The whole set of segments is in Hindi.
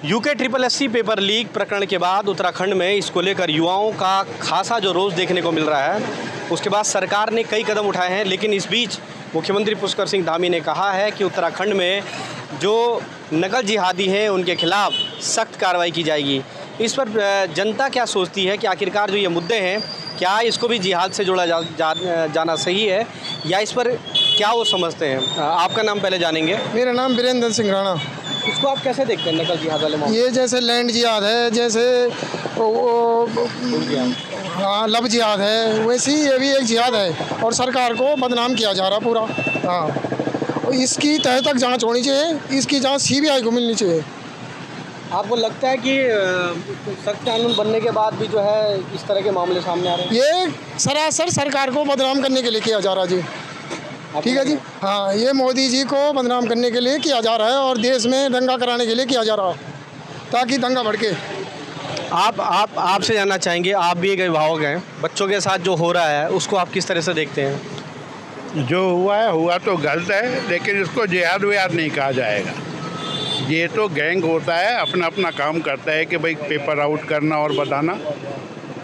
UK triple SC paper leak प्रकरण के बाद उत्तराखंड में इसको लेकर युवाओं का खासा जो रोष देखने को मिल रहा है। उसके बाद सरकार ने कई कदम उठाए हैं, लेकिन इस बीच मुख्यमंत्री पुष्कर सिंह धामी ने कहा है कि उत्तराखंड में जो नकल जिहादी हैं उनके खिलाफ सख्त कार्रवाई की जाएगी। इस पर जनता क्या सोचती है कि आखिरकार जो ये मुद्दे हैं, क्या इसको भी जिहाद से जोड़ा जाना सही है, या इस पर क्या वो समझते हैं? आपका नाम पहले जानेंगे। मेरा नाम वीरेंद्र सिंह राणा। इसको आप कैसे देखते हैं, नकल जिहाद वाले मामले? ये जैसे लैंड जिहाद है, जैसे हाँ लव जिहाद है, वैसे ही ये भी एक जिहाद है और सरकार को बदनाम किया जा रहा पूरा। हाँ, इसकी तह तक जांच होनी चाहिए, इसकी जांच सीबीआई को मिलनी चाहिए। आपको लगता है कि सख्त कानून बनने के बाद भी जो है इस तरह के मामले सामने आ रहे हैं? ये सरासर सरकार को बदनाम करने के लिए किया जा रहा जी। ठीक है जी। हाँ, ये मोदी जी को बदनाम करने के लिए किया जा रहा है और देश में दंगा कराने के लिए किया जा रहा है, ताकि दंगा भड़के। आपसे जानना चाहेंगे, आप भी एक अभिभावक हैं, बच्चों के साथ जो हो रहा है उसको आप किस तरह से देखते हैं? जो हुआ तो गलत है, लेकिन इसको जिहाद विहाद नहीं कहा जाएगा। ये तो गैंग होता है, अपना अपना काम करता है कि भाई पेपर आउट करना और बताना।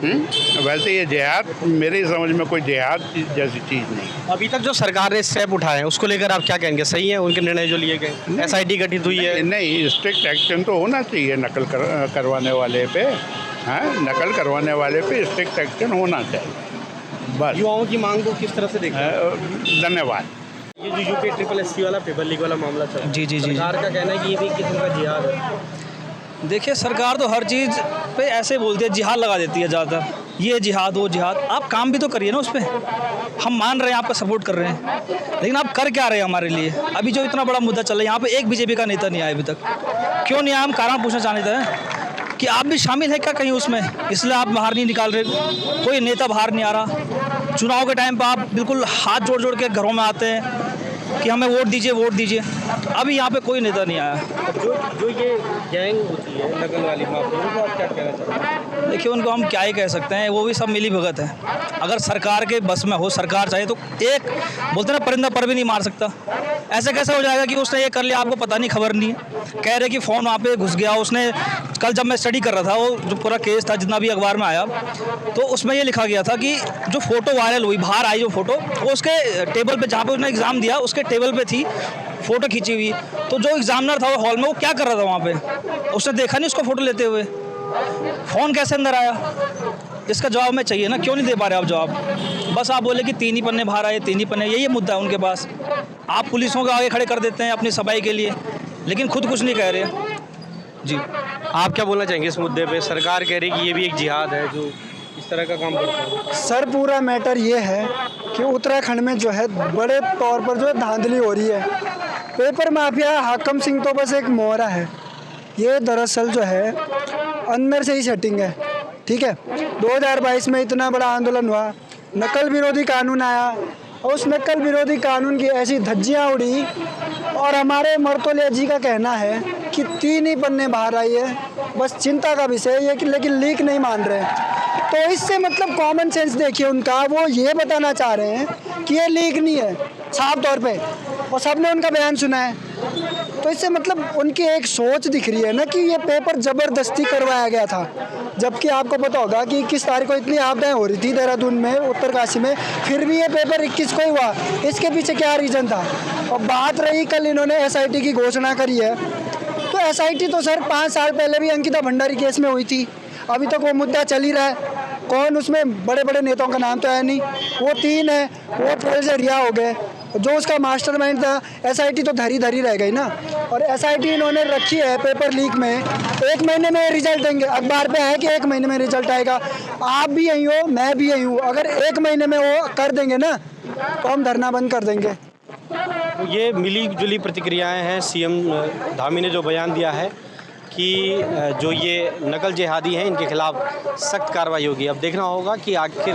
वैसे ये जिहाद मेरी समझ में कोई जिहाद जैसी चीज़ नहीं। अभी तक जो सरकार ने स्टेप उठाए हैं उसको लेकर आप क्या कहेंगे? सही है उनके निर्णय जो लिए गए? एसआईटी गठित हुई है? नहीं, स्ट्रिक्ट एक्शन तो होना चाहिए नकल करवाने वाले पे। हाँ, नकल करवाने वाले पे स्ट्रिक्ट एक्शन होना चाहिए बस। युवाओं की मांग को किस तरह से देखते हैं? धन्यवाद। ये जो यूके ट्रिपल एससी वाला पेपर लीक वाला मामला चल रहा है, जी सरकार का कहना है कि ये भी किस्म का जिहाद है। देखिए, सरकार तो हर चीज़ पे ऐसे बोलती है, जिहाद लगा देती है ज़्यादातर। ये जिहाद वो जिहाद, आप काम भी तो करिए ना उस पर। हम मान रहे हैं, आपका सपोर्ट कर रहे हैं, लेकिन आप कर क्या रहे हैं हमारे लिए? अभी जो इतना बड़ा मुद्दा चल रहा है, यहाँ पे एक बीजेपी का नेता नहीं आया अभी तक। क्यों नहीं आया? हम कारण पूछना चाहते हैं कि आप भी शामिल है क्या कहीं उसमें, इसलिए आप बाहर नहीं निकाल रहे। कोई नेता बाहर नहीं आ रहा। चुनाव के टाइम पर आप बिल्कुल हाथ जोड़ जोड़ के घरों में आते हैं कि हमें वोट दीजिए, वोट दीजिए। अभी यहाँ पे कोई नेता नहीं आया। जो ये गैंग होती है नकल वाली माफिया, उनको आप क्या कहना चाहते हैं? देखिए, उनको हम क्या ही कह सकते हैं, वो भी सब मिली भगत है। अगर सरकार के बस में हो, सरकार चाहे तो एक बोलते ना, परिंदा पर भी नहीं मार सकता। ऐसे कैसे हो जाएगा कि उसने ये कर लिया, आपको पता नहीं, खबर नहीं है? कह रहे कि फ़ोन वहाँ पे घुस गया उसने। कल जब मैं स्टडी कर रहा था, वो जो पूरा केस था जितना भी अखबार में आया, तो उसमें ये लिखा गया था कि जो फ़ोटो वायरल हुई, बाहर आई जो फ़ोटो, वो उसके टेबल पे जहाँ पे उसने एग्ज़ाम दिया उसके टेबल पे थी फ़ोटो खींची हुई। तो जो एग्जामिनर था वो हॉल में, वो क्या कर रहा था वहाँ पे? उसने देखा नहीं उसको फ़ोटो लेते हुए। फ़ोन कैसे अंदर आया? इसका जवाब मैं चाहिए ना, क्यों नहीं दे पा रहे आप जवाब? बस आप बोले कि 3 ही पन्ने बाहर आए, 3 ही पन्ने, यही मुद्दा है उनके पास। आप पुलिसों को आगे खड़े कर देते हैं अपनी सफाई के लिए, लेकिन खुद कुछ नहीं कह रहे जी। आप क्या बोलना चाहेंगे इस मुद्दे पे? सरकार कह रही कि ये भी एक जिहाद है जो इस तरह का काम करता है। सर, पूरा मैटर ये है कि उत्तराखंड में जो है बड़े तौर पर जो है धांधली हो रही है। पेपर माफिया हाकम सिंह तो बस एक मोहरा है। ये दरअसल जो है अंदर से ही सेटिंग है। ठीक है, 2022 में इतना बड़ा आंदोलन हुआ, नकल विरोधी कानून आया, और उस नकल विरोधी कानून की ऐसी धज्जियाँ उड़ी, और हमारे मर्तोलिया जी का कहना है कि 3 ही पन्ने बाहर आई है। बस चिंता का विषय है कि लेकिन लीक नहीं मान रहे। तो इससे मतलब कॉमन सेंस देखिए उनका, वो ये बताना चाह रहे हैं कि ये लीक नहीं है साफ तौर पे, और सबने उनका बयान सुना है। तो इससे मतलब उनकी एक सोच दिख रही है ना कि ये पेपर ज़बरदस्ती करवाया गया था। जबकि आपको पता होगा कि 21 तारीख को इतनी आपदाएं हो रही थी देहरादून में, उत्तरकाशी में, फिर भी ये पेपर 21 को ही हुआ। इसके पीछे क्या रीज़न था? और बात रही, कल इन्होंने एसआईटी की घोषणा करी है, तो एसआईटी तो सर 5 साल पहले भी अंकिता भंडारी केस में हुई थी। अभी तक वो मुद्दा चल ही रहा है। कौन उसमें बड़े बड़े नेताओं का नाम तो है नहीं, वो 3 है, वो जेल से रिहा हो गए। जो उसका मास्टरमाइंड था, एसआईटी तो धरी रह गई ना। और एसआईटी इन्होंने रखी है पेपर लीक में, 1 महीने में रिजल्ट देंगे। अखबार पे है कि 1 महीने में रिजल्ट आएगा। आप भी यहीं हो, मैं भी यहीं हूँ। अगर 1 महीने में वो कर देंगे ना, तो हम धरना बंद कर देंगे। ये मिली जुली प्रतिक्रियाएं हैं। सीएम धामी ने जो बयान दिया है कि जो ये नकल जिहादी हैं इनके खिलाफ सख्त कार्रवाई होगी। अब देखना होगा कि आखिर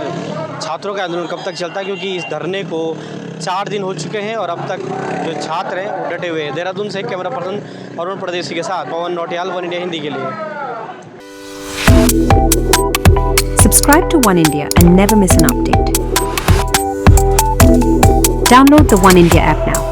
छात्रों का आंदोलन कब तक चलता है, क्योंकि इस धरने को 4 दिन हो चुके हैं और अब तक जो छात्र हैं वो डटे हुए हैं। देहरादून से कैमरा पर्सन अरुण प्रदेशी के साथ पवन नौटियाल, वन इंडिया हिंदी के लिए। Subscribe to One India and never miss an update. Download the One India app now.